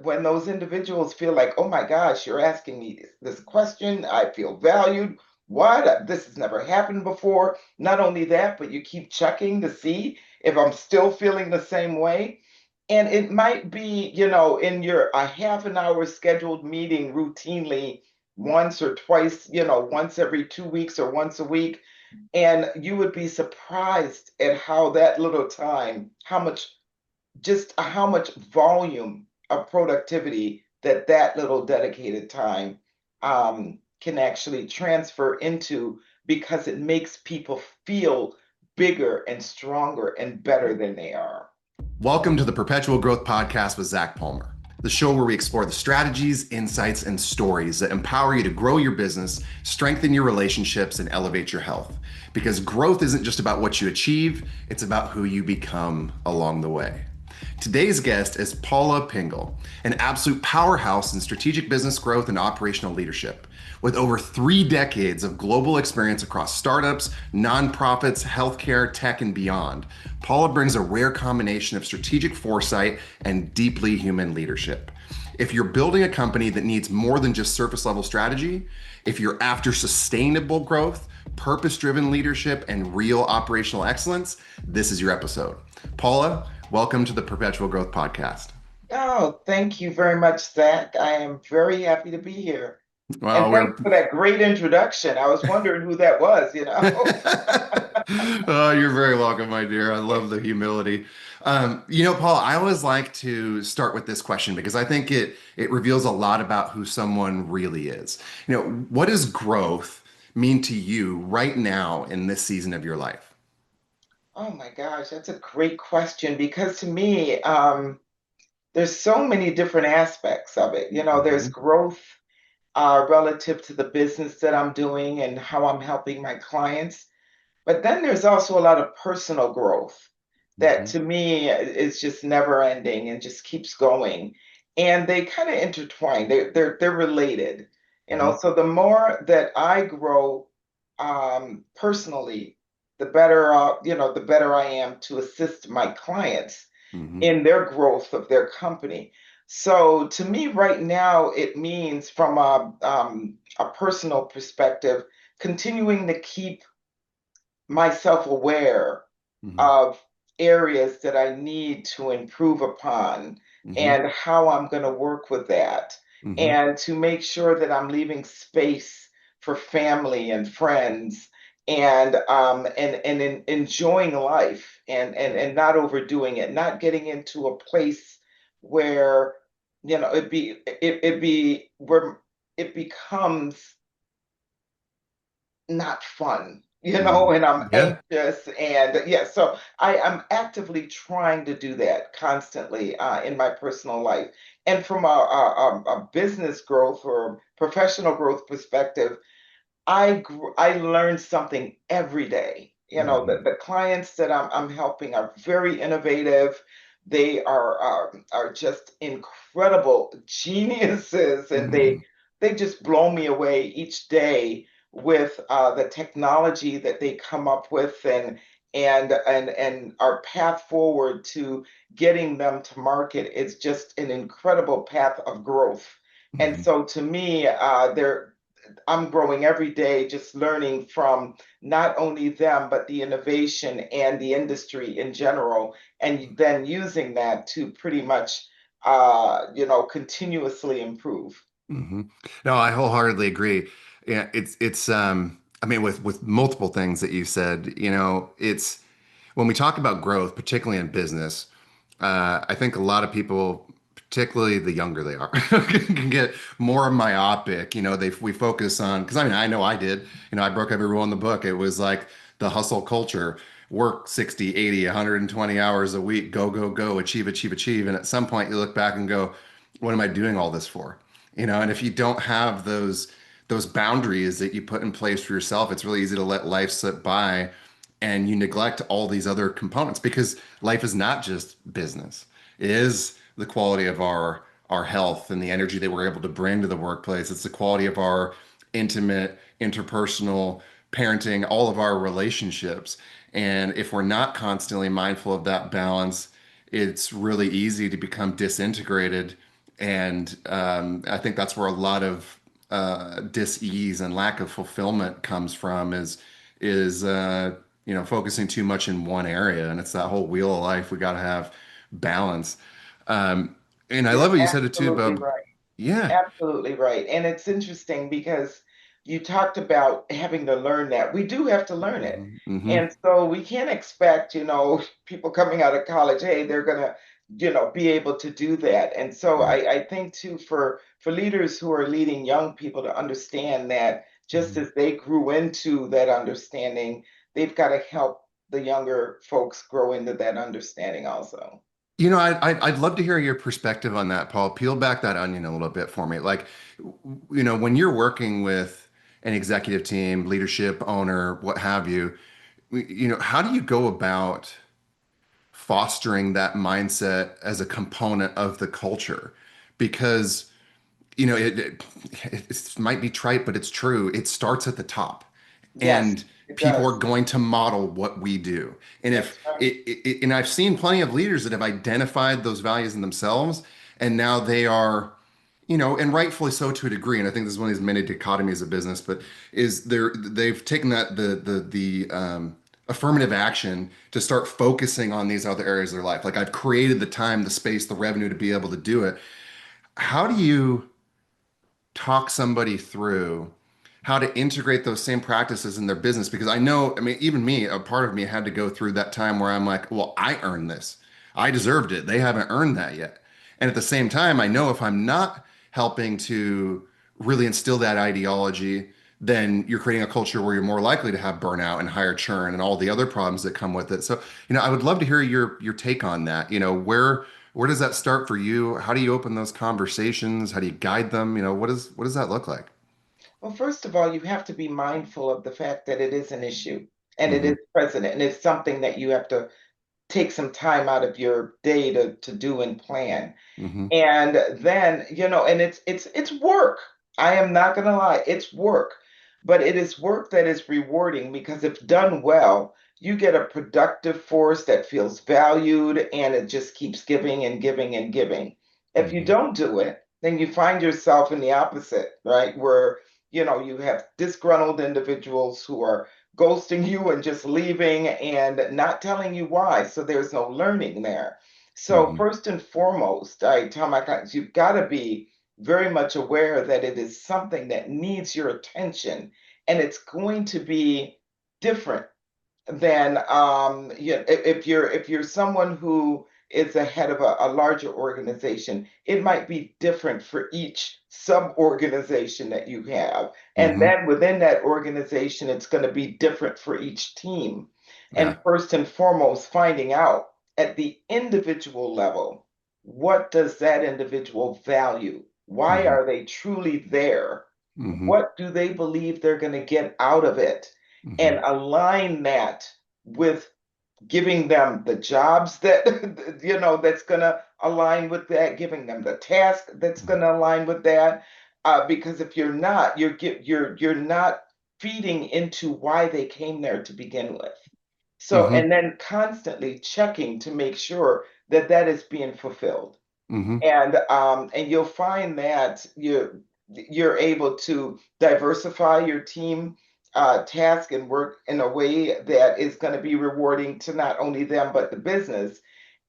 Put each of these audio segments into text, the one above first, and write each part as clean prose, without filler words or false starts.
when those individuals feel like, oh my gosh, you're asking me this question, I feel valued. What? This has never happened before. Not only that, but you keep checking to see if I'm still feeling the same way. And it might be, in your a half an hour scheduled meeting routinely once or twice, once every 2 weeks or once a week. And you would be surprised at how that little time, how much volume of productivity that little dedicated time can actually transfer into, because it makes people feel bigger and stronger and better than they are. Welcome to the Perpetual Growth Podcast with Zach Palmer, the show where we explore the strategies, insights, and stories that empower you to grow your business, strengthen your relationships, and elevate your health. Because growth isn't just about what you achieve, it's about who you become along the way. Today's guest is Paula Pingel, an absolute powerhouse in strategic business growth and operational leadership. With over 3 decades of global experience across startups, nonprofits, healthcare, tech, and beyond, Paula brings a rare combination of strategic foresight and deeply human leadership. If you're building a company that needs more than just surface level strategy, if you're after sustainable growth, purpose-driven leadership, and real operational excellence, this is your episode. Paula, welcome to the Perpetual Growth Podcast. Oh, thank you very much, Zach. I am very happy to be here. And Well, thanks for that great introduction. I was wondering who that was. Oh, you're very welcome, my dear. I love the humility. Paul, I always like to start with this question because I think it reveals a lot about who someone really is. What does growth mean to you right now in this season of your life? Oh my gosh, that's a great question, because to me, there's so many different aspects of it. There's Hmm. growth relative to the business that I'm doing and how I'm helping my clients. But then there's also a lot of personal growth that Hmm. to me is just never ending and just keeps going. And they kind of intertwine. They're related. Hmm. So the more that I grow personally, the better I am to assist my clients Hmm. in their growth of their company. So to me, right now, it means, from a personal perspective, continuing to keep myself aware Hmm. of areas that I need to improve upon Hmm. and how I'm going to work with that, Hmm. and to make sure that I'm leaving space for family and friends, and enjoying life, and not overdoing it, not getting into a place where it be where it becomes not fun, Hmm. and I'm Yeah. anxious. And yeah, so I'm actively trying to do that constantly in my personal life. And from a business growth or professional growth perspective, I learn something every day. Hmm. The clients that I'm helping are very innovative. They are just incredible geniuses, and Hmm. they just blow me away each day with the technology that they come up with, and our path forward to getting them to market is just an incredible path of growth. And Hmm. so to me, I'm growing every day, just learning from not only them, but the innovation and the industry in general, and then using that to pretty much, continuously improve. Hmm. No, I wholeheartedly agree. Yeah, I mean, with multiple things that you said, it's when we talk about growth, particularly in business, I think a lot of people, particularly the younger they are, can get more myopic. We focus on, because I mean, I know I did, I broke every rule in the book. It was like the hustle culture, work 60, 80, 120 hours a week, go, go, go, achieve, achieve, achieve. And at some point you look back and go, what am I doing all this for? And if you don't have those boundaries that you put in place for yourself, it's really easy to let life slip by and you neglect all these other components because life is not just business. It is the quality of our health and the energy that we're able to bring to the workplace. It's the quality of our intimate, interpersonal parenting, all of our relationships. And if we're not constantly mindful of that balance, it's really easy to become disintegrated And I think that's where a lot of dis-ease and lack of fulfillment comes from is focusing too much in one area. And it's that whole wheel of life. We got to have balance. Um, and I love You're what you said too absolutely about, right. yeah. Absolutely right. And it's interesting because you talked about having to learn that. We do have to learn it. Hmm. Hmm. And so we can't expect, people coming out of college, hey, they're gonna, be able to do that. And so Right. I think too for leaders who are leading young people to understand that just Mhm. as they grew into that understanding, they've got to help the younger folks grow into that understanding also. I'd love to hear your perspective on that, Paul. Peel back that onion a little bit for me. Like, when you're working with an executive team, leadership, owner, what have you, how do you go about fostering that mindset as a component of the culture? Because, it might be trite, but it's true. It starts at the top, Yes, and it people are does. going to model what we do. And if That's right. and I've seen plenty of leaders that have identified those values in themselves, and now they are, and rightfully so to a degree. And I think this is one of these many dichotomies of business, but they've taken that the affirmative action to start focusing on these other areas of their life. Like, I've created the time, the space, the revenue to be able to do it. How do you talk somebody through how to integrate those same practices in their business? Because I know, I mean, even me, a part of me had to go through that time where I'm like, well, I earned this. I deserved it. They haven't earned that yet. And at the same time, I know if I'm not helping to really instill that ideology, then you're creating a culture where you're more likely to have burnout and higher churn and all the other problems that come with it. So, I would love to hear your take on that. Where does that start for you? How do you open those conversations? How do you guide them? What does that look like? Well, first of all, you have to be mindful of the fact that it is an issue and it Hmm. is present and it's something that you have to take some time out of your day to do and plan. Hmm. And then, and it's work. I am not gonna lie, it's work. But it is work that is rewarding because if done well, you get a productive force that feels valued and it just keeps giving and giving and giving. If you Hmm. don't do it, then you find yourself in the opposite, right? Where, you have disgruntled individuals who are ghosting you and just leaving and not telling you why. So there's no learning there. So Hmm. first and foremost, I tell my clients, you've got to be very much aware that it is something that needs your attention, and it's going to be different than if you're someone who is the head of a larger organization. It might be different for each sub organization that you have, and Hmm. then within that organization, it's going to be different for each team. And Yeah. first and foremost, finding out at the individual level, what does that individual value? Why Hmm. are they truly there? Hmm. What do they believe they're going to get out of it? Hmm. And align that with giving them the jobs that that's going to align with that, giving them the task that's going to align with that. Because if you're not, you're not feeding into why they came there to begin with. So, Hmm. and then constantly checking to make sure that that is being fulfilled. Hmm. And you'll find that you're able to diversify your team task and work in a way that is going to be rewarding to not only them but the business.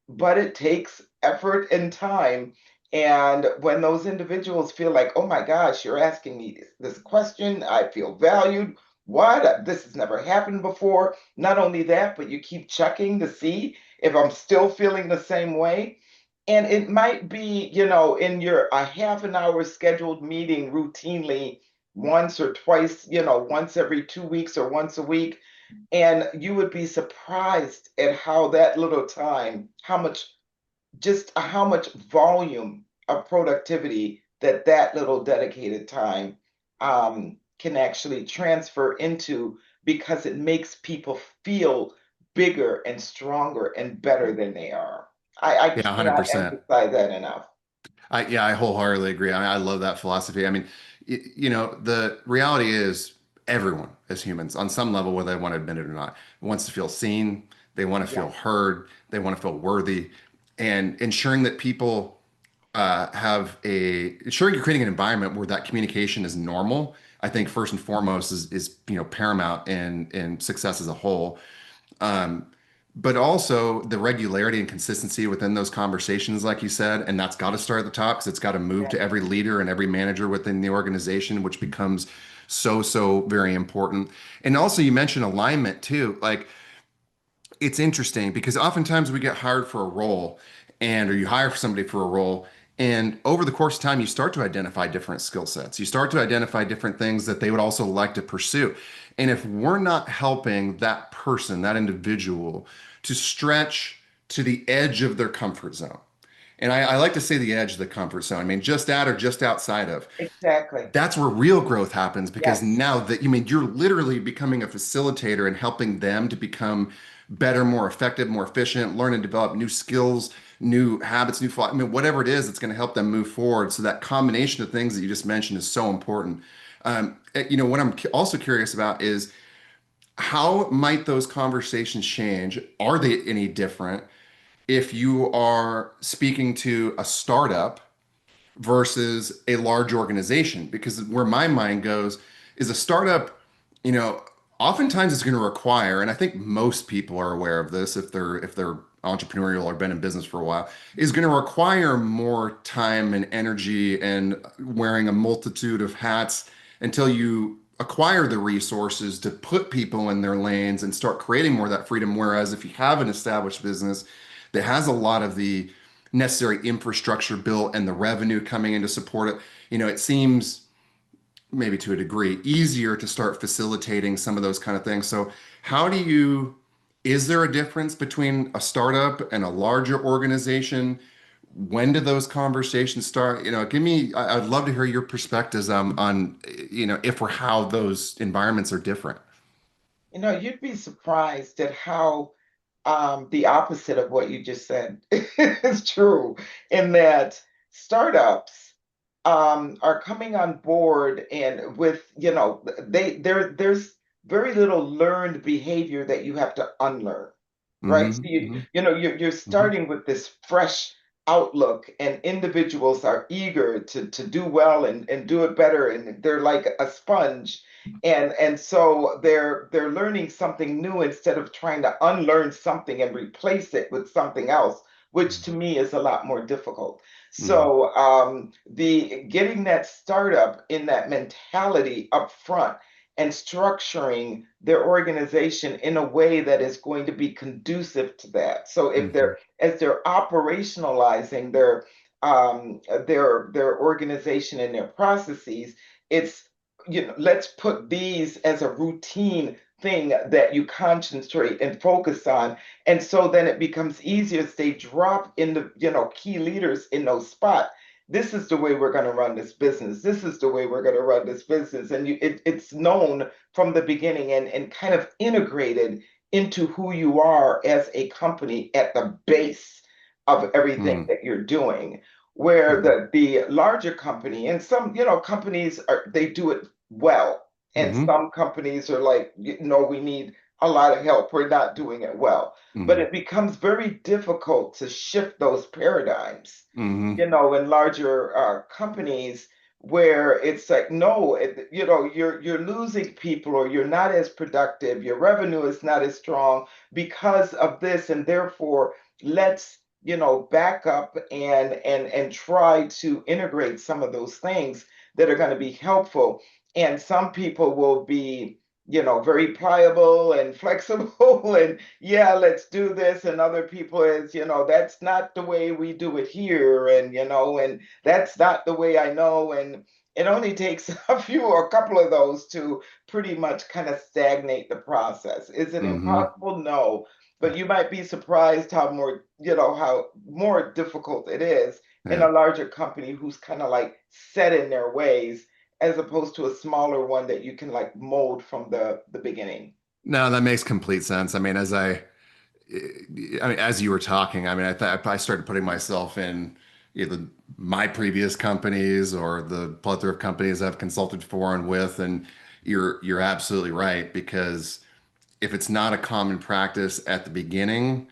But it takes effort and time. And when those individuals feel like, oh my gosh, you're asking me this question, I feel valued. What? This has never happened before. Not only that, but you keep checking to see if I'm still feeling the same way. And it might be, in your a half an hour scheduled meeting routinely once or twice, once every 2 weeks or once a week. And you would be surprised at how that little time, how much volume of productivity that little dedicated time can actually transfer into, because it makes people feel bigger and stronger and better than they are. I Yeah, cannot 100%. emphasize that enough. I wholeheartedly agree. I love that philosophy. I mean, the reality is everyone as humans on some level, whether they want to admit it or not, wants to feel seen. They want to feel Yes, heard. They want to feel worthy, and ensuring that people have a ensuring you're creating an environment where that communication is normal. I think first and foremost is paramount in success as a whole. Um, but also the regularity and consistency within those conversations, like you said, and that's got to start at the top because it's got to move to every leader and every manager within the organization, which becomes so very important. And also, you mentioned alignment too. Like it's interesting because oftentimes we get hired for a role or you hire for somebody for a role. And over the course of time, you start to identify different skill sets. You start to identify different things that they would also like to pursue. And if we're not helping that person, that individual, to stretch to the edge of their comfort zone, and I like to say the edge of the comfort zone, I mean, just at or just outside of, Exactly. that's where real growth happens because Yes. now that you're literally becoming a facilitator and helping them to become better, more effective, more efficient, learn and develop new skills, new habits, I mean, whatever it is, it's going to help them move forward. So that combination of things that you just mentioned is so important. What I'm also curious about is how might those conversations change? Are they any different if you are speaking to a startup versus a large organization? Because where my mind goes is a startup, you know, oftentimes it's going to require, and I think most people are aware of this if they're entrepreneurial or been in business for a while, is going to require more time and energy and wearing a multitude of hats until you acquire the resources to put people in their lanes and start creating more of that freedom. Whereas if you have an established business that has a lot of the necessary infrastructure built and the revenue coming in to support it, it seems maybe to a degree easier to start facilitating some of those kind of things. So, how do you, is there a difference between a startup and a larger organization? When do those conversations start? I'd love to hear your perspectives on, if or how those environments are different. You'd be surprised at how the opposite of what you just said is true, in that startups are coming on board and with, there's very little learned behavior that you have to unlearn, right? So Hmm. Hmm. you're Hmm. starting with this fresh outlook, and individuals are eager to do well and do it better, and they're like a sponge, and so they're learning something new instead of trying to unlearn something and replace it with something else, which to me is a lot more difficult. Hmm. So the getting that startup in that mentality up front and structuring their organization in a way that is going to be conducive to that. So if Hmm. they're as they're operationalizing their organization and their processes, it's, let's put these as a routine thing that you concentrate and focus on. And so then it becomes easier as they drop in the, key leaders in those spots. This is the way we're going to run this business. This is the way we're going to run this business. And it's known from the beginning and kind of integrated into who you are as a company at the base of everything Hmm. that you're doing. Where Hmm. the larger company, and some, companies they do it well. And Hmm. some companies are like, we need a lot of help. We're not doing it well. But Hmm. it becomes very difficult to shift those paradigms, Hmm. in larger companies, where it's like, no, you're losing people, or you're not as productive, your revenue is not as strong because of this, and therefore let's, back up and try to integrate some of those things that are going to be helpful. And some people will be, very pliable and flexible and, yeah, let's do this. And other people is, that's not the way we do it here. And, and that's not the way I know. And it only takes a couple of those to pretty much kind of stagnate the process. Is it Hmm. impossible? No. But you might be surprised how more difficult it is in Yeah. a larger company who's kind of like set in their ways, as opposed to a smaller one that you can like mold from the beginning. No, that makes complete sense. I mean, as you were talking, I mean, I started putting myself in either my previous companies or the plethora of companies I've consulted for and with, and you're absolutely right because if it's not a common practice at the beginning,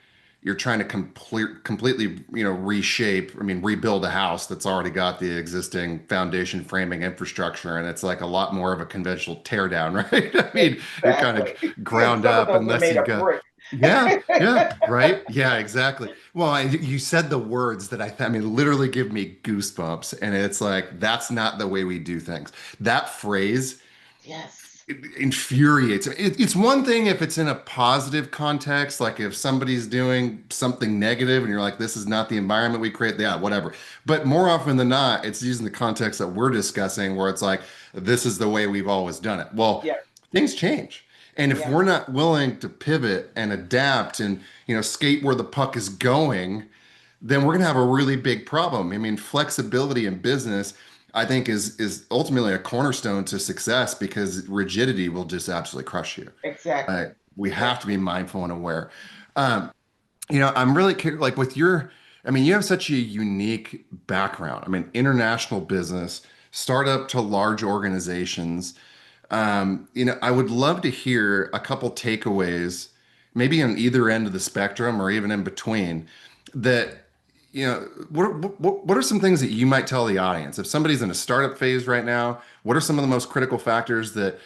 you're trying to completely, reshape, I mean, rebuild a house that's already got the existing foundation, framing, infrastructure, and it's like a lot more of a conventional tear down, right? I mean, you're kind of Exactly. ground Some of up those are unless made you've of got, brick. yeah, yeah, right, yeah, exactly. Well, you said the words that I mean, literally give me goosebumps, and it's like that's not the way we do things. That phrase Yes, it infuriates me. It's one thing if it's in a positive context, like if somebody's doing something negative and you're like, this is not the environment we create, yeah, whatever. But more often than not, it's using the context that we're discussing where it's like, this is the way we've always done it. Well, yes, things change. And if yeah, we're not willing to pivot and adapt and, skate where the puck is going, then we're going to have a really big problem. I mean, flexibility in business, I think, is ultimately a cornerstone to success because rigidity will just absolutely crush you. exactly. We have to be Exactly. mindful and aware. Um, I'm really curious, like with I mean, you have such a unique background. I mean, international business, startup to large organizations. I would love to hear a couple takeaways, maybe on either end of the spectrum or even in between, that, what are some things that you might tell the audience? If somebody's in a startup phase right now, what are some of the most critical factors that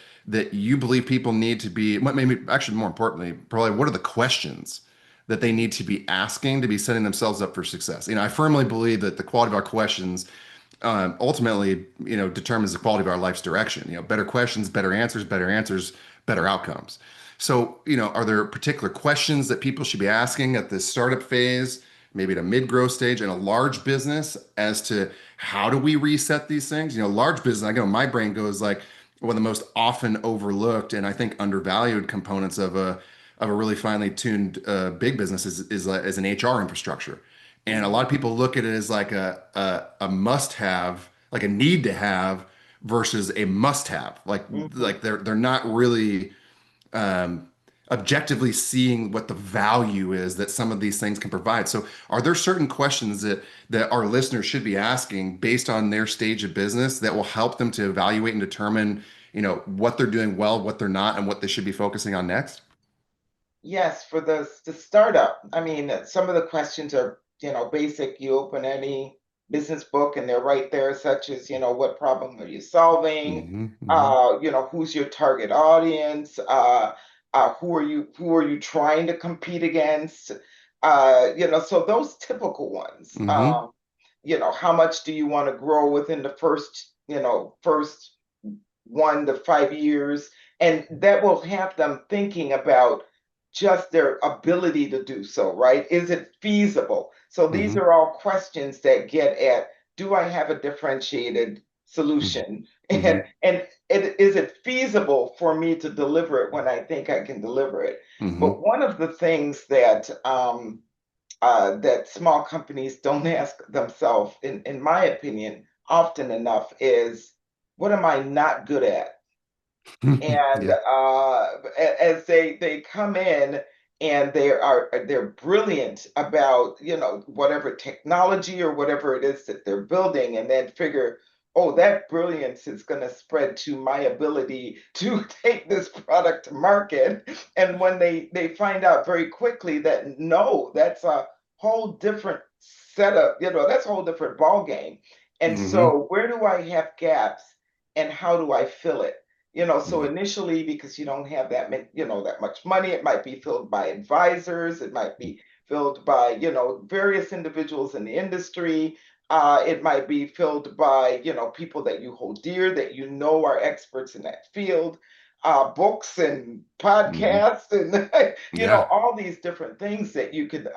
you believe people need to be, what maybe actually more importantly, probably what are the questions that they need to be asking to be setting themselves up for success? I firmly believe that the quality of our questions ultimately, determines the quality of our life's direction. Better questions, better answers, better outcomes. So, are there particular questions that people should be asking at the startup phase, maybe at a mid-growth stage in a large business as to how do we reset these things? Large business, I know my brain goes like one of the most often overlooked and I think undervalued components of a really finely tuned big business is an HR infrastructure. And a Mhm, lot of people look at it as like a must have, like a need to have versus a must have. mhm. Like they're not really um, objectively seeing what the value is that some of these things can provide. So are there certain questions that our listeners should be asking based on their stage of business that will help them to evaluate and determine, what they're doing well, what they're not, and what they should be focusing on next? Yes, for the startup. I mean, some of the questions are, basic. You open any business book and they're right there, such as, what problem are you solving? Hmm. Hmm. Who's your target audience? Who are you trying to compete against? So those typical ones. Hmm. How much do you want to grow within the first 1 to 5 years, and that will have them thinking about just their ability to do so, right? Is it feasible? So these Hmm. are all questions that get at, do I have a differentiated Hmm. solution? Hmm. Is it feasible for me to deliver it when I think I can deliver it? Hmm. But one of the things that small companies don't ask themselves, in my opinion, often enough, is what am I not good at? And Yeah. as they come in and they're brilliant about whatever technology or whatever it is that they're building, and then figure, oh, that brilliance is going to spread to my ability to take this product to market. And when they find out very quickly that no, that's a whole different setup, that's a whole different ball game. And Hmm. so where do I have gaps, and how do I fill it? So Yeah. initially, because you don't have that much money, it might be filled by advisors, it might be filled by various individuals in the industry. It might be filled by people that you hold dear, that are experts in that field. Books and Hmm. podcasts and Yeah. all these different things that you could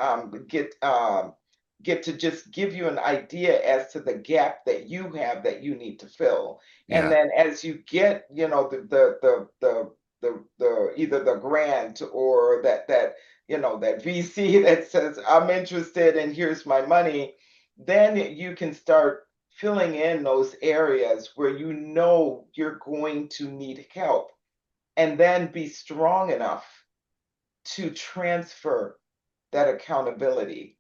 get to just give you an idea as to the gap that you have that you need to fill. And Yeah. then as you get, the either the grant or that VC that says, I'm interested and here's my money, then you can start filling in those areas where you're going to need help, and then be strong enough to transfer that accountability.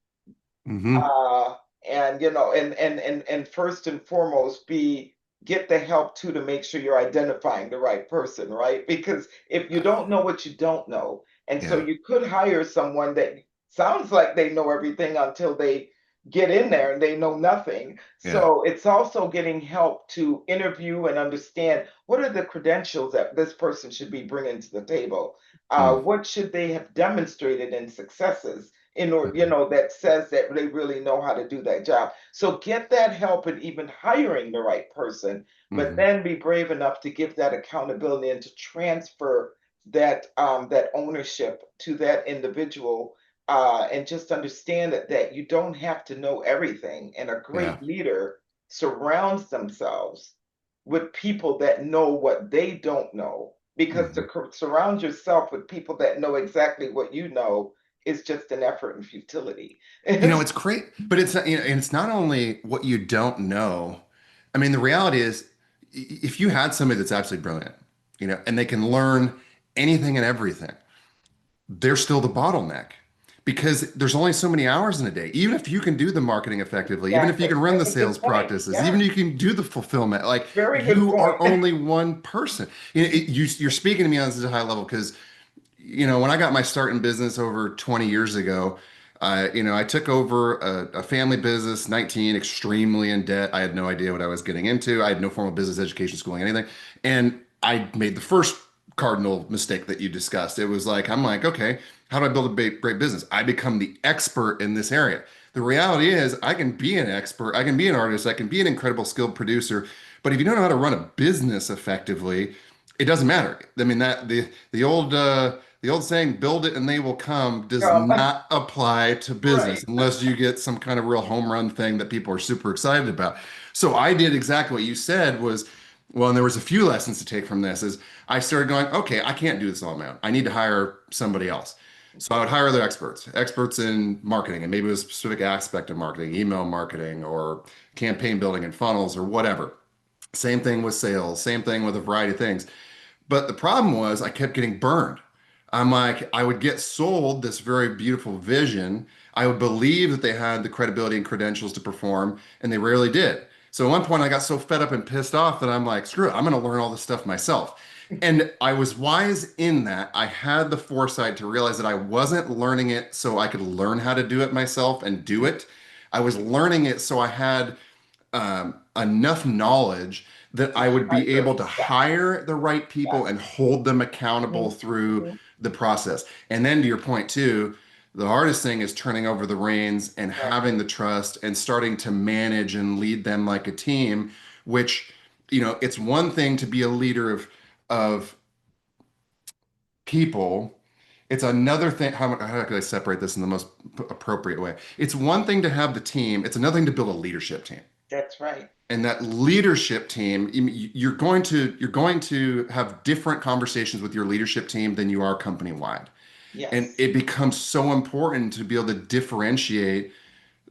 Hmm. uh and first and foremost, be get the help too, to make sure you're identifying the right person, right? Because if you don't know what you don't know, and so Yeah. you could hire someone that sounds like they know everything until they get in there and they know nothing. Yeah. So it's also getting help to interview and understand what are the credentials that this person should be bringing to the table. Mm. What should they have demonstrated in successes in order, Mhm. that says that they really know how to do that job. So get that help in even hiring the right person, but Mhm. then be brave enough to give that accountability and to transfer that ownership to that individual, and just understand that you don't have to know everything. And a Yeah. great leader surrounds themselves with people that know what they don't know. Because to Mhm. surround yourself with people that know exactly what you know is just an effort and futility. It's great, but it's not, and it's not only what you don't know. I mean, the reality is, if you had somebody that's absolutely brilliant, and they can learn anything and everything, they're still the bottleneck because there's only so many hours in a day. Even if you can do the marketing effectively, even if you Exactly. can run That's the a good sales point. practices, even Yes, if you can do the fulfillment, like very good you are point. only one person. You're speaking to me on such a high level because when I got my start in business over 20 years ago, I took over a family business, 19, extremely in debt. I had no idea what I was getting into. I had no formal business education, schooling, anything. And I made the first cardinal mistake that you discussed. It was like, I'm like, okay, how do I build a great business? I become the expert in this area. The reality is, I can be an expert, I can be an artist, I can be an incredible skilled producer, but if you don't know how to run a business effectively, it doesn't matter. I mean that the old saying, build it and they will come, does Um, not apply to business right. unless you get some kind of real home run thing that people are super excited about. So I did exactly what you said was, well, and there was a few lessons to take from this is I started going, okay, I can't do this all on my own. I need to hire somebody else. So I would hire other experts in marketing, and maybe it was a specific aspect of marketing, email marketing or campaign building and funnels or whatever. Same thing with sales, same thing with a variety of things. But the problem was I kept getting burned. I'm like, I would get sold this very beautiful vision. I would believe that they had the credibility and credentials to perform, and they rarely did. So at one point, I got so fed up and pissed off that I'm like, screw it, I'm going to learn all this stuff myself. And I was wise in that. I had the foresight to realize that I wasn't learning it so I could learn how to do it myself and do it. I was learning it so I had enough knowledge that To I would be hire able to exactly. hire the right people and Yes. hold them accountable Mhm, through mhm. the process. And then to your point too, the hardest thing is turning over the reins and having Exactly. the trust and starting to manage and lead them like a team, which, it's one thing to be a leader of people. It's another thing. How can I separate this in the most appropriate way? It's one thing to have the team. It's another thing to build a leadership team. That's right. And that leadership team, you're going to have different conversations with your leadership team than you are company wide. And Yes. it becomes so important to be able to differentiate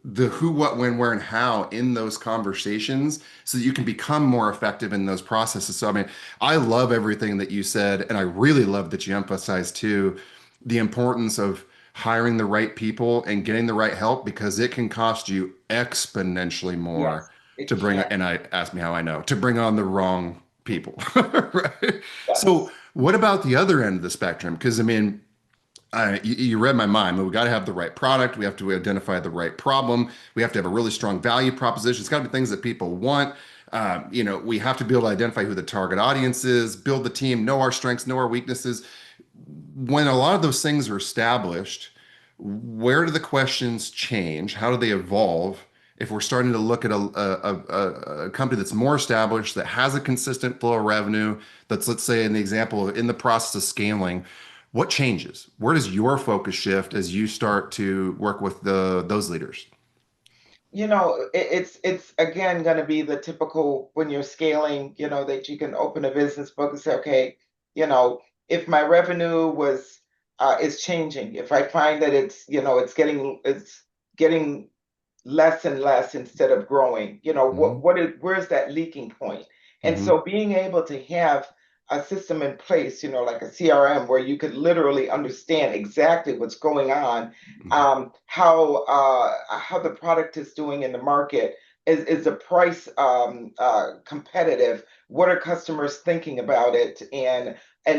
the who, what, when, where, and how in those conversations so that you can become more effective in those processes. So, I mean, I love everything that you said, and I really love that you emphasized too the importance of hiring the right people and getting the right help because it can cost you exponentially more Yes. It to bring, can. and I asked me how I know, to bring on the wrong people. Right? So, Yes. what about the other end of the spectrum? Because, I mean, you read my mind. We got to have the right product. We have to identify the right problem. We have to have a really strong value proposition. It's got to be things that people want. We have to be able to identify who the target audience is, build the team, know our strengths, know our weaknesses. When a lot of those things are established, where do the questions change? How do they evolve? If we're starting to look at a company that's more established, that has a consistent flow of revenue, that's, let's say, in the example, in the process of scaling, what changes? Where does your focus shift as you start to work with those leaders? It's again going to be the typical when you're scaling, that you can open a business book and say, okay, you know, if my revenue was is changing, if I find that it's getting less and less instead of growing. Hmm. Where's that leaking point? And Hmm. so being able to have a system in place, like a CRM, where you could literally understand exactly what's going on, how the product is doing in the market. Is the price competitive? What are customers thinking about it? And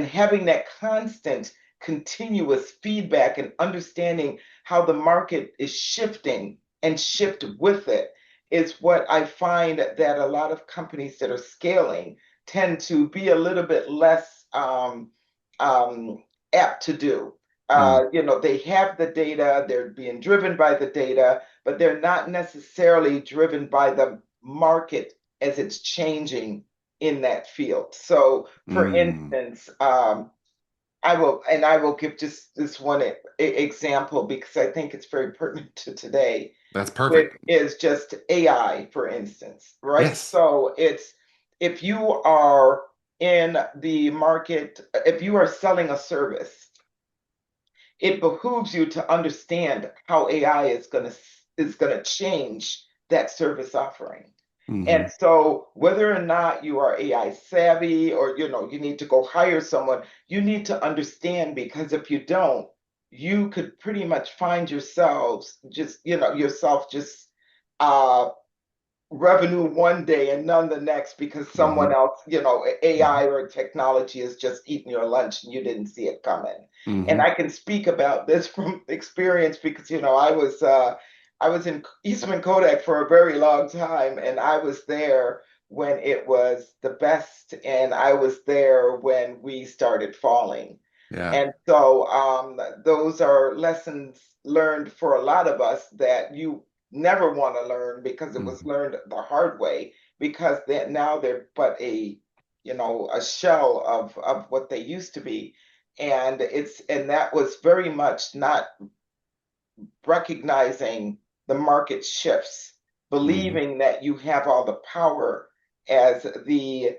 having that constant continuous feedback and understanding how the market is shifting and shift with it is what I find that a lot of companies that are scaling tend to be a little bit less um, apt to do. Mm, They have the data, they're being driven by the data, but they're not necessarily driven by the market as it's changing in that field. So, for mm. instance, I will give just this one example because I think it's very pertinent to today, That's which perfect. is just AI, for instance, right? Yes. So it's if you are in the market, if you are selling a service, it behooves you to understand how AI is going to change that service offering. And Hmm. so whether or not you are AI savvy or you need to go hire someone, you need to understand because if you don't, you could pretty much find yourself just uh revenue one day and none the next because someone Hmm. else, Hmm. AI or technology is just eating your lunch and you didn't see it coming. And Hmm. I can speak about this from experience because I was in Eastman Kodak for a very long time and I was there when it was the best and I was there when we started falling. Yeah. And so those are lessons learned for a lot of us that you never want to learn because it was Hmm. learned the hard way because now they're but a shell of what they used to be. And that was very much not recognizing the market shifts, Hmm. believing that you have all the power as the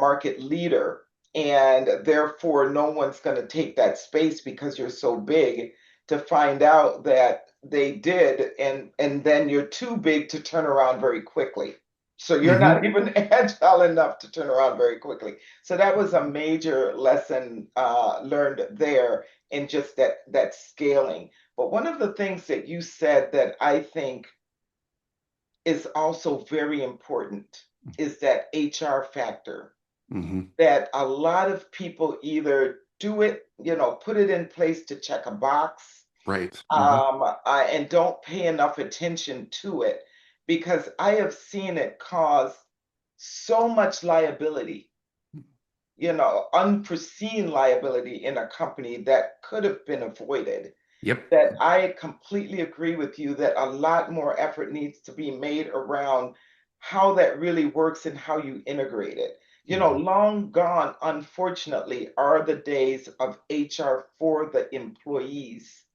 market leader, and therefore no one's going to take that space because you're so big to find out that they did, and then you're too big to turn around very quickly. So you're Hmm. not even agile enough to turn around very quickly. So that was a major lesson learned there in just that scaling. But one of the things that you said that I think is also very important is that HR factor. Hmm. That a lot of people either do it, put it in place to check a box, Right. Hmm. and don't pay enough attention to it because I have seen it cause so much liability, unforeseen liability in a company that could have been avoided, Yep. that I completely agree with you that a lot more effort needs to be made around how that really works and how you integrate it. Hmm. Long gone, unfortunately, are the days of HR for the employees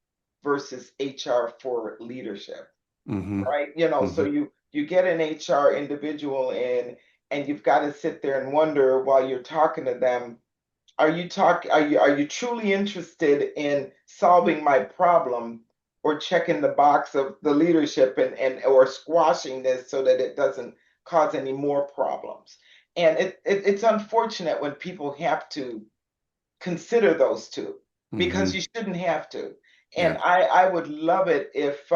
versus HR for leadership, Hmm. right? So Hmm. you get an HR individual in and you've got to sit there and wonder while you're talking to them, are you truly interested in solving my problem or checking the box of the leadership and or squashing this so that it doesn't cause any more problems? And it's unfortunate when people have to consider those two because Hmm. you shouldn't have to. And Yeah. I would love it if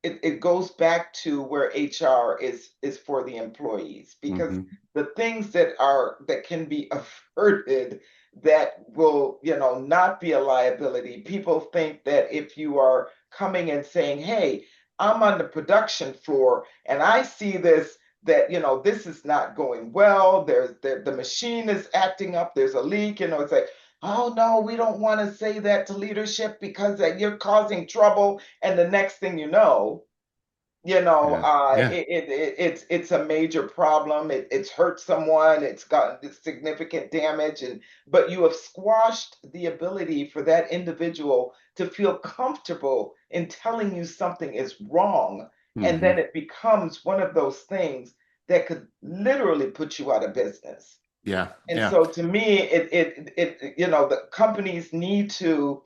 it goes back to where HR is for the employees because Hmm. the things that can be averted that will not be a liability. People think that if you are coming and saying, "Hey, I'm on the production floor and I see this that this is not going well. The machine is acting up. There's a leak." It's like, "Oh no, we don't want to say that to leadership because you're causing trouble." And the next thing you know, Yeah. Yeah. it's a major problem. It's hurt someone. It's gotten significant damage, and but you have squashed the ability for that individual to feel comfortable in telling you something is wrong, and then Hmm. it becomes one of those things that could literally put you out of business. Yeah. And Yeah. so, to me, the companies need to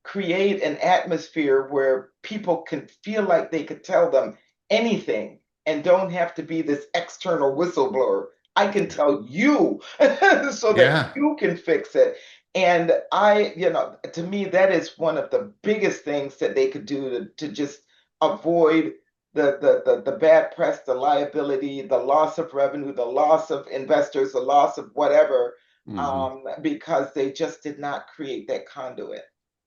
create an atmosphere where people can feel like they could tell them anything and don't have to be this external whistleblower. I can tell you so that Yeah. you can fix it. And to me, that is one of the biggest things that they could do to just avoid the bad press, the liability, the loss of revenue, the loss of investors, the loss of whatever, Hmm. because they just did not create that conduit.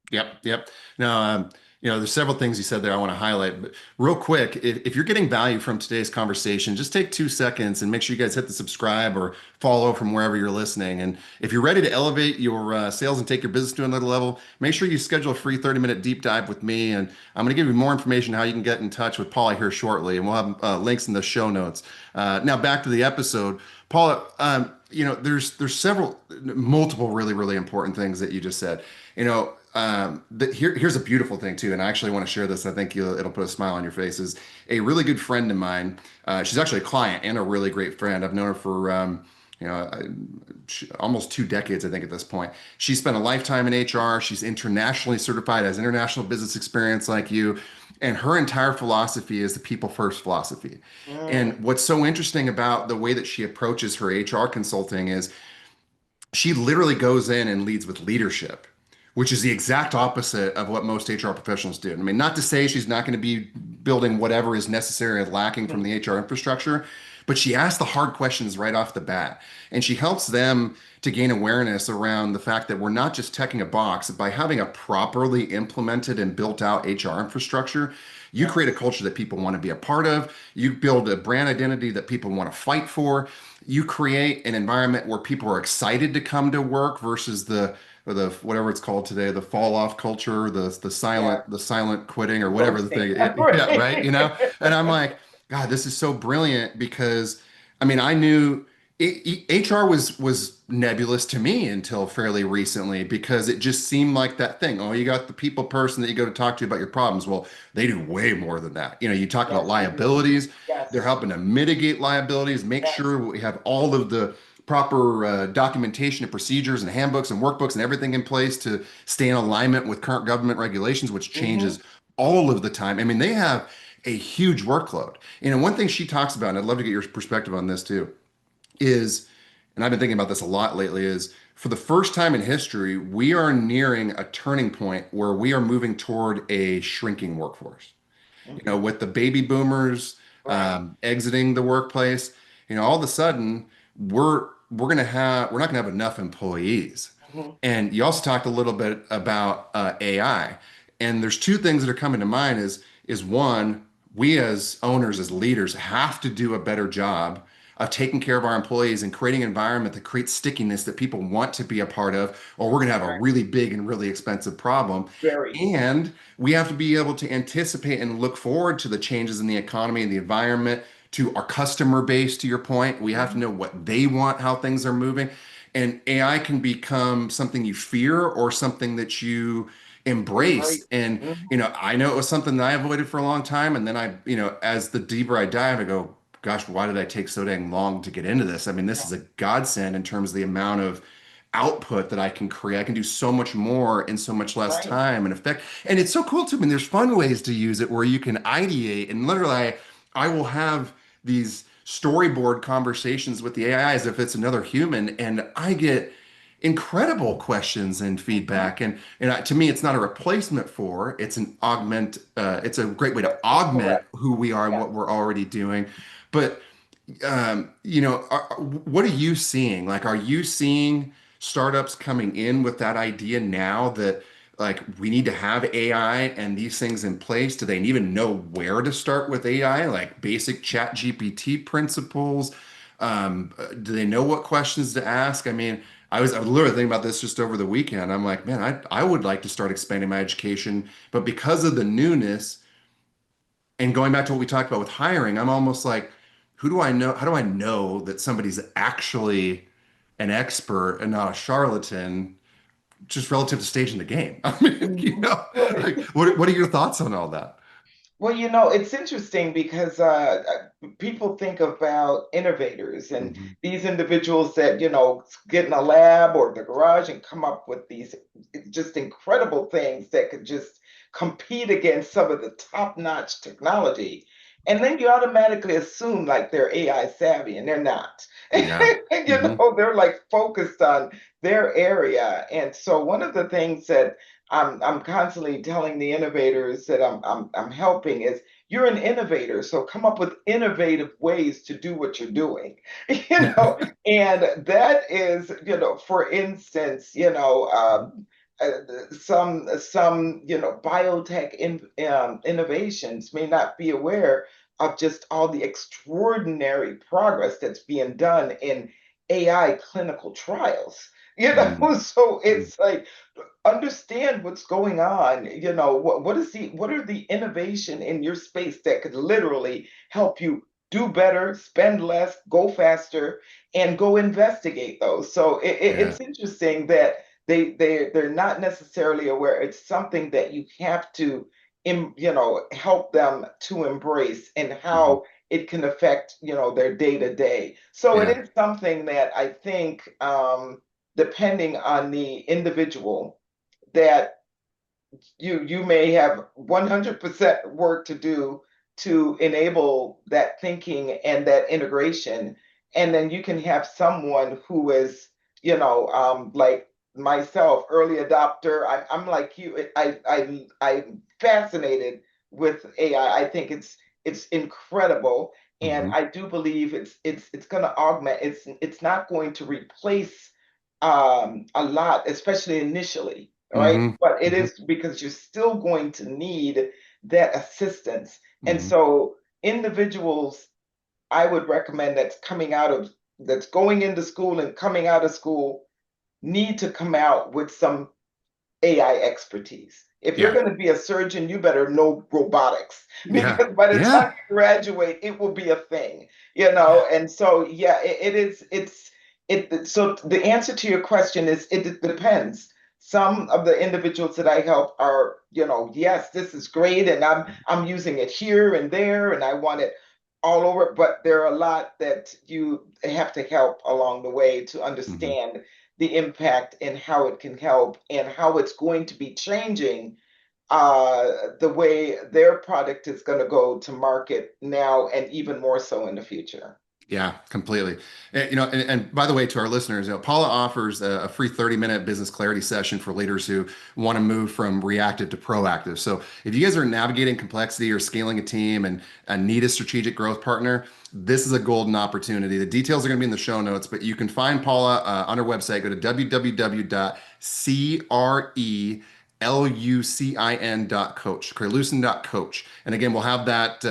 Yep, yep. Now, there's several things you said there I want to highlight, but real quick, if you're getting value from today's conversation, just take 2 seconds and make sure you guys hit the subscribe or follow from wherever you're listening. And if you're ready to elevate your sales and take your business to another level, make sure you schedule a free 30-minute deep dive with me. And I'm going to give you more information how you can get in touch with Paula here shortly, and we'll have links in the show notes. Now, back to the episode. Paula, there's several, multiple really, really important things that you just said. Here's a beautiful thing too, and I actually want to share this. I think it'll put a smile on your face. Is a really good friend of mine. She's actually a client and a really great friend. I've known her for almost 2 decades, I think, at this point. She spent a lifetime in HR. She's internationally certified, has international business experience like you, and her entire philosophy is the people first philosophy. And Mm, what's so interesting about the way that she approaches her HR consulting is she literally goes in and leads with leadership, which is the exact opposite of what most HR professionals do. I mean, not to say she's not going to be building whatever is necessary and lacking from mm, the HR infrastructure, but she asks the hard questions right off the bat. And she helps them to gain awareness around the fact that we're not just checking a box. By having a properly implemented and built out HR infrastructure, you create a yes. culture that people want to be a part of. You build a brand identity that people want to fight for. You create an environment where people are excited to come to work versus the whatever it's called today, the fall off culture, Yeah. the silent quitting or whatever the Ghosting. thing. Yeah, right. Right. And I'm like, God, this is so brilliant because I mean, I knew HR was nebulous to me until fairly recently because it just seemed like that thing. Oh, you got the people person that you go to talk to about your problems. Well, they do way more than that. You talk about Yes, they do. liabilities. They're Yes. helping to mitigate liabilities, make sure Yes. we have all of the proper documentation and procedures and handbooks and workbooks and everything in place to stay in alignment with current government regulations, which Hmm. changes all of the time. I mean, they have a huge workload. One thing she talks about, and I'd love to get your perspective on this too, is, and I've been thinking about this a lot lately, is for the first time in history, we are nearing a turning point where we are moving toward a shrinking workforce. Hmm. With the baby boomers Right. exiting the workplace, all of a sudden we're not gonna have enough employees. Hmm. And you also talked a little bit about AI, and there's two things that are coming to mind. Is one, we as owners, as leaders, have to do a better job of taking care of our employees and creating an environment that creates stickiness that people want to be a part of, or we're going to have a Right. really big and really expensive problem. Very. And we have to be able to anticipate and look forward to the changes in the economy and the environment, to our customer base, to your point. We have to Hmm. know what they want, how things are moving. And AI can become something you fear or something that you embrace. Embrace. And, Hmm. I know it was something that I avoided for a long time. And then as the deeper I dive, I go, gosh, why did I take so dang long to get into this? I mean, this is a godsend in terms of the amount of output that I can create. I can do so much more in so much less Right. time and effect. And it's so cool too. I mean, there's fun ways to use it where you can ideate and literally I will have these storyboard conversations with the AI as if it's another human, and I get incredible questions and Hmm. feedback. And to me, it's not a replacement for, it's an augment. It's a great way to You're augment correct. who we are and Yeah. what we're already doing. But what are you seeing? Like, are you seeing startups coming in with that idea now that like we need to have AI and these things in place? Do they even know where to start with AI? Like basic chat GPT principles? Do they know what questions to ask? I mean, I was literally thinking about this just over the weekend. I'm like, man, I would like to start expanding my education, but because of the newness, and going back to what we talked about with hiring, I'm almost like, who do I know? How do I know that somebody's actually an expert and not a charlatan, just relative to staging the game? I mean, Hmm. like, Right. what are your thoughts on all that? Well, it's interesting because people think about innovators and Mhm. these individuals that, get in a lab or the garage and come up with these just incredible things that could just compete against some of the top-notch technology. And then you automatically assume like they're AI savvy, and they're not. Yeah. Hmm. They're like focused on their area. And so one of the things that I'm constantly telling the innovators that I'm helping is you're an innovator, so come up with innovative ways to do what you're doing, and that is, for instance, some biotech innovations may not be aware of just all the extraordinary progress that's being done in AI clinical trials. Mhm. So Mhm. it's like understand what's going on. What are the innovation in your space that could literally help you do better, spend less, go faster, and go investigate those. So Yeah. it's interesting that they're not necessarily aware. It's something that you have to help them to embrace, and Mhm. how it can affect their day to day. So it Yeah. is something that I think, depending on the individual, that you may have 100% work to do to enable that thinking and that integration, and then you can have someone who is like myself, early adopter. I'm like you. I'm fascinated with AI. I think it's incredible, and Mhm. I do believe it's going to augment. It's not going to replace a lot, especially initially, all right? Mhm. But it Mhm. is because you're still going to need that assistance. And Mhm. so individuals, I would recommend that's going into school and coming out of school, need to come out with some AI expertise. If you're Yeah. going to be a surgeon, you better know robotics, Yeah. because by the time Yeah. you graduate, it will be a thing, Yeah. And so, yeah, it is. So the answer to your question is it depends. Some of the individuals that I help are, yes, this is great, and I'm using it here and there, and I want it all over. But there are a lot that you have to help along the way to Mhm. understand the impact and how it can help and how it's going to be changing the way their product is going to go to market now, and even more so in the future. Yeah, completely. And by the way, to our listeners, Paula offers a free 30-minute business clarity session for leaders who want to move from reactive to proactive. So if you guys are navigating complexity or scaling a team and need a strategic growth partner, this is a golden opportunity. The details are going to be in the show notes, but you can find Paula on her website. Go to www.crelucin.coach, crelucin.coach. And again, we'll have that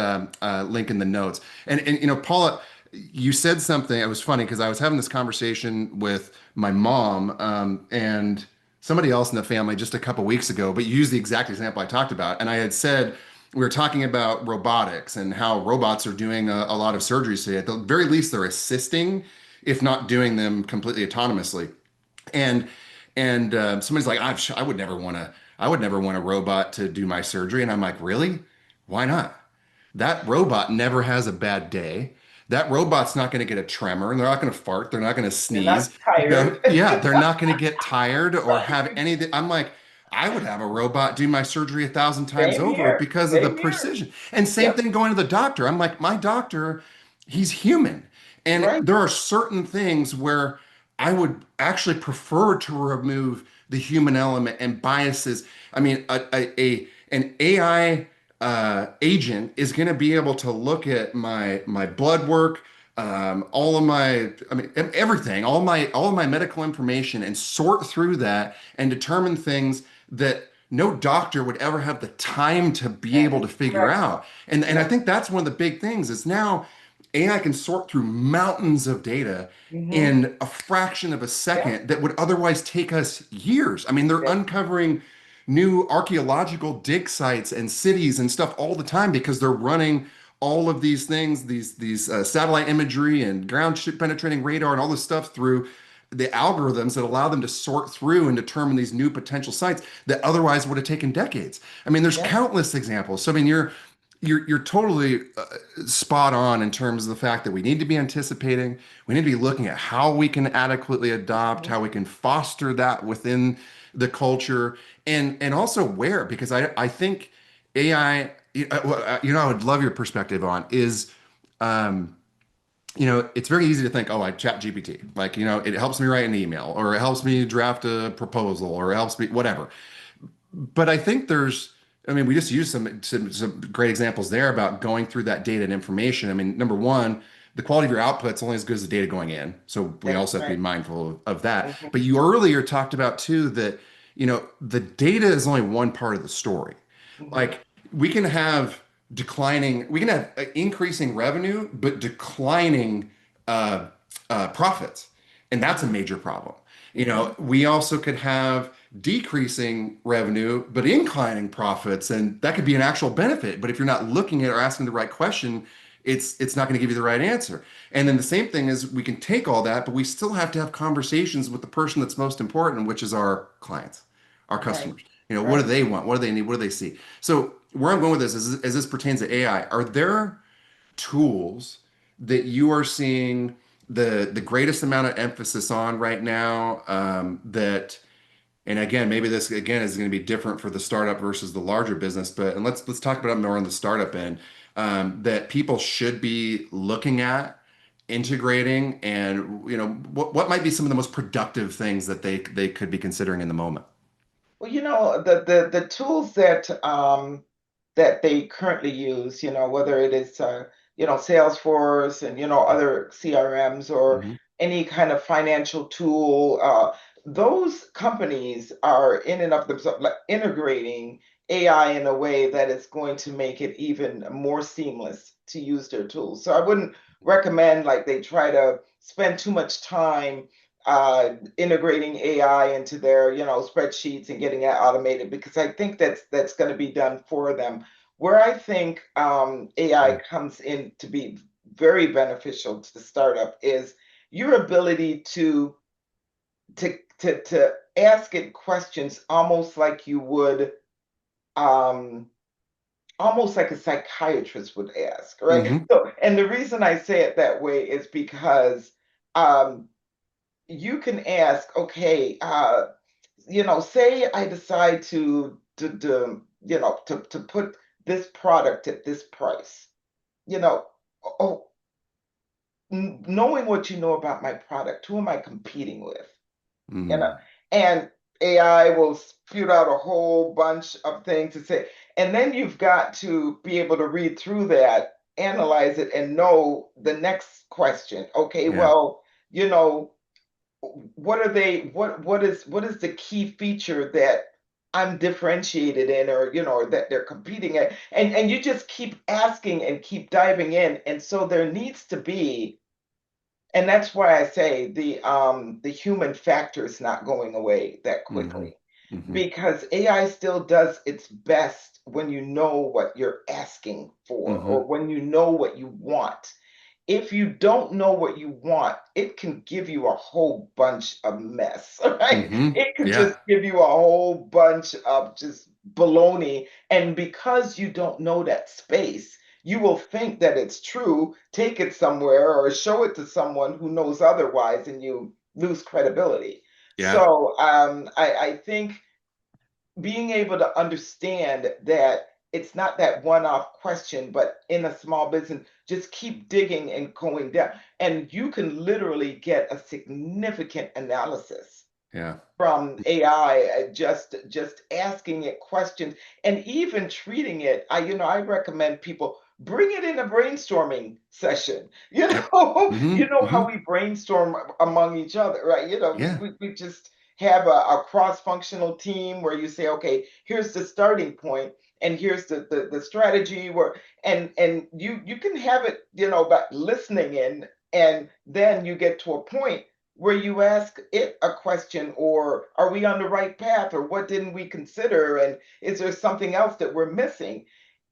link in the notes. And Paula, you said something. It was funny because I was having this conversation with my mom and somebody else in the family just a couple weeks ago, but you used the exact example I talked about. And I had said, we were talking about robotics and how robots are doing a lot of surgeries today. At the very least, they're assisting, if not doing them completely autonomously. And somebody's like, I would never want to. I would never want a robot to do my surgery. And I'm like, really? Why not? That robot never has a bad day. That robot's not going to get a tremor, and they're not going to fart. They're not going to They're not sneeze. tired. Yeah, they're not going to get tired or have Right. anything. I'm like, I would have a robot do my surgery 1,000 times Same over here. because of the Same here. precision. And same Yep. thing going to the doctor. I'm like, my doctor, he's human. And Right. there are certain things where I would actually prefer to remove the human element and biases. I mean, an AI agent is going to be able to look at my blood work, all of my, I mean, everything, all of my medical information, and sort through that and determine things that no doctor would ever have the time to be That able is to figure correct. out. And I Yep. think that's one of the big things is now AI can sort through mountains of data Hmm. in a fraction of a Yep. second that would otherwise take us years. I mean, they're That's uncovering new archaeological dig sites and cities and stuff all the time because they're running all of these things, these satellite imagery and ground penetrating radar and all this stuff through the algorithms that allow them to sort through and determine these new potential sites that otherwise would have taken decades. I mean, there's yep. countless examples. So I mean, you're totally spot on in terms of the fact that we need to be anticipating. We need to be looking at how we can adequately adopt, Mhm. how we can foster that within the culture, and also where, because I think AI, I would love your perspective on is, um, it's very easy to think, oh, I chat GPT, like, it helps me write an email or it helps me draft a proposal or it helps me whatever. but I think I mean, we just used some great examples there about going through that data and information. I mean, number one, the quality of your output's only as good as the data going in. So we That's also have to right. be mindful of that. But Hmm. you earlier talked about too that, the data is only one part of the story. Hmm. Like we can have increasing revenue, but declining uh, profits. And that's a Hmm. major problem. Hmm. We also could have decreasing revenue, but inclining profits, and that could be an actual benefit. But if you're not looking at or asking the right question, it's not going to give you the right answer. And then the same thing is we can take all that, but we still have to have conversations with the person that's most important, which is our clients, our Right. customers. What do Right. they want? What do they need? What do they see? So where I'm going with this is, as this pertains to AI, are there tools that you are seeing the greatest amount of emphasis on right now, that and again, maybe this again is going to be different for the startup versus the larger business, but and let's talk about it more on the startup end, that people should be looking at integrating, and what might be some of the most productive things that they could be considering in the moment. Well, the tools that they currently use, whether it is Salesforce and other CRMs or Hmm. any kind of financial tool, those companies are in and of themselves like integrating AI in a way that is going to make it even more seamless to use their tools. So I wouldn't recommend like they try to spend too much time integrating AI into their, spreadsheets and getting it automated because I think that's going to be done for them. Where I think AI Yeah. comes in to be very beneficial to the startup is your ability to ask it questions um, almost like a psychiatrist would ask, right? Hmm. So, and the reason I say it that way is because um, you can ask, okay, say I decide to put this product at this price, you know, oh, knowing what you know about my product, who am I competing with? you know, Hmm. and AI will spew out a whole bunch of things to say, and then you've got to be able to read through that, analyze it, and know the next question. Okay, Yeah. well, you know, what is the key feature that I'm differentiated in or or that they're competing at and you just keep asking and keep diving in and so there needs to be and that's why I say the human factor is not going away that Hmm. quickly Hmm. because AI still does its best when you know what you're asking for Hmm. or when you know what you want. If you don't know what you want, it can give you a whole bunch of mess, right? Hmm. It can just Yeah. give you a whole bunch of just baloney. And because you don't know that space, you will think that it's true, take it somewhere or show it to someone who knows otherwise, and you lose credibility. Yeah. So I think being able to understand that it's not that one-off question, but in a small business, just keep digging and going down. And you can literally get a significant analysis Yeah. from AI, just asking it questions and even treating it. I recommend people bring it in a brainstorming session. Yep. You Hmm. know how Hmm. we brainstorm among each other, right? Yeah. We just have a cross-functional team where you say, okay, here's the starting point and here's the strategy where and you can have it, by listening in and then you get to a point where you ask it a question or are we on the right path or what didn't we consider and is there something else that we're missing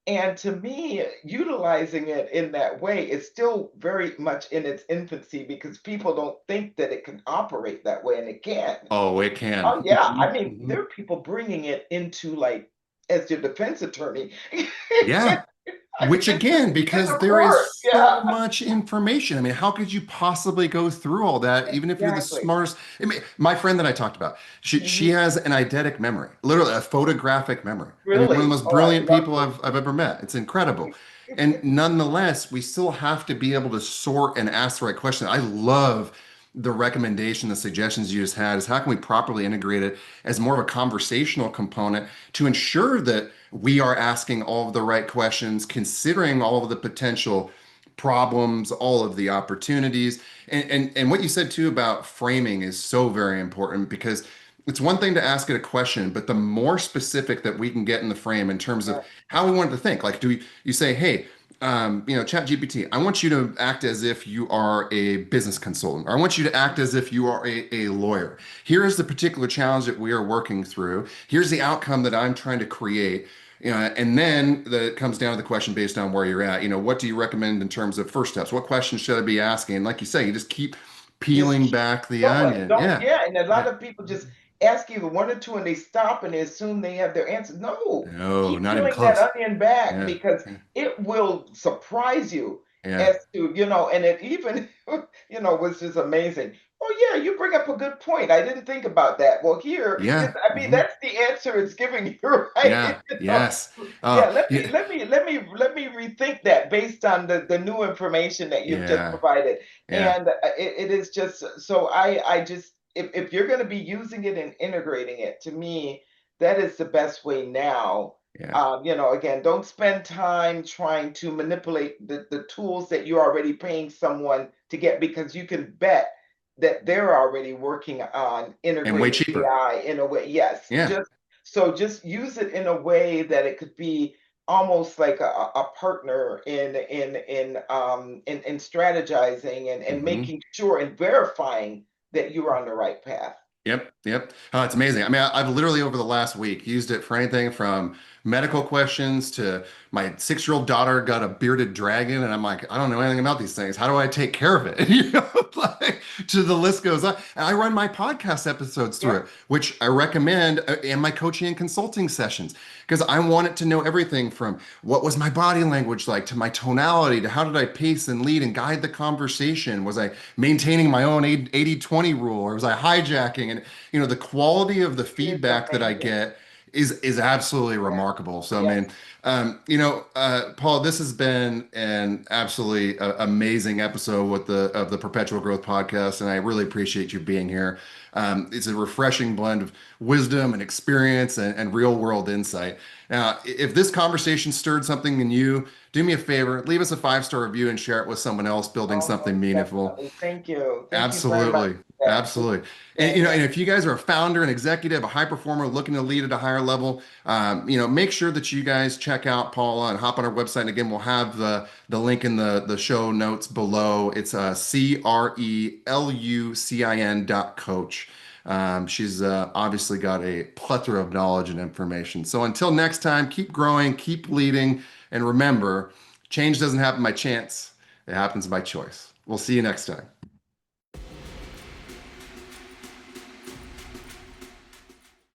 and to me utilizing it in that way is still very much in its infancy because people don't think that it can operate that way and it can. Oh, it can. Oh yeah, I Hmm. mean Hmm. there are people bringing it into like as their defense attorney in Yeah. Which again, because the there court. is so Yeah, much information. I mean, how could you possibly go through all that, even if you're the exactly. smartest? I mean, my friend that I talked about, she Mhm. has an eidetic memory, literally a photographic memory. I mean, one of the Really? most Oh, I brilliant love people I've ever met. It's incredible. And nonetheless, we still have to be able to sort and ask the right question. I love the recommendation, the suggestions you just had is how can we properly integrate it as more of a conversational component to ensure that we are asking all of the right questions, considering all of the potential problems, all of the opportunities. And what you said too about framing is so very important because it's one thing to ask it a question, but the more specific that we can get in the frame in terms of Yeah, how we want it to think, like you say, hey, Chat GPT, I want you to act as if you are a business consultant, or I want you to act as if you are a lawyer. Here is the particular challenge that we are working through. Here's the outcome that I'm trying to create. And then it comes down to the question based on where you're at. What do you recommend in terms of first steps? What questions should I be asking? And like you say, you just keep just peeling keep back the going. onion. Don't, Yeah. yeah. And a lot Yeah. of people just ask you one or two and they stop and they assume they have their answer. No, No, keep not even peeling that close. onion back Yeah. because Yeah. it will surprise you Yeah. as to, and it even, was just amazing. Oh, yeah, you bring up a good point. I didn't think about that. Well, here, Yeah. I mean, that's the answer it's giving you, right? Yeah. Yes. Yeah, Yeah. let me rethink that based on the new information that you've just Yeah. provided. Yeah. And it is just so I just if you're going to be using it and integrating it, to me, that is the best way now. Yeah. Again, don't spend time trying to manipulate the tools that you're already paying someone to get because you can bet that they're already working on And way integrating cheaper. AI in a way. Yes, Yeah. just use it in a way that it could be almost like a partner in strategizing and Hmm. making sure and verifying that you're on the right path. Yep, yep. Oh, it's amazing. I mean, I've literally over the last week used it for anything from medical questions to my 6-year-old daughter got a bearded dragon, and I'm like, I don't know anything about these things. How do I take care of it? Like to the list goes on. And I run my podcast episodes through Yeah, it, which I recommend, and my coaching and consulting sessions because I want it to know everything from what was my body language like to my tonality to how did I pace and lead and guide the conversation? Was I maintaining my own 80/20 rule or was I hijacking? And the quality of the it's feedback that I amazing. get is absolutely Yeah, remarkable. So, yes. man, Paul, this has been an absolutely amazing episode with the Perpetual Growth podcast, and I really appreciate you being here. It's a refreshing blend of wisdom and experience and real world insight. Now, if this conversation stirred something in you, do me a favor, leave us a 5-star review and share it with someone else building Oh, something most meaningful. definitely. Thank you. Thank you very much Absolutely. for that. Absolutely. And And and if you guys are a founder, an executive, a high performer looking to lead at a higher level, make sure that you guys check out Paula and hop on our website. And again, we'll have the link in the show notes below. It's CRELUCIN.coach. She's obviously got a plethora of knowledge and information. So until next time, keep growing, keep leading, and remember, change doesn't happen by chance. It happens by choice. We'll see you next time.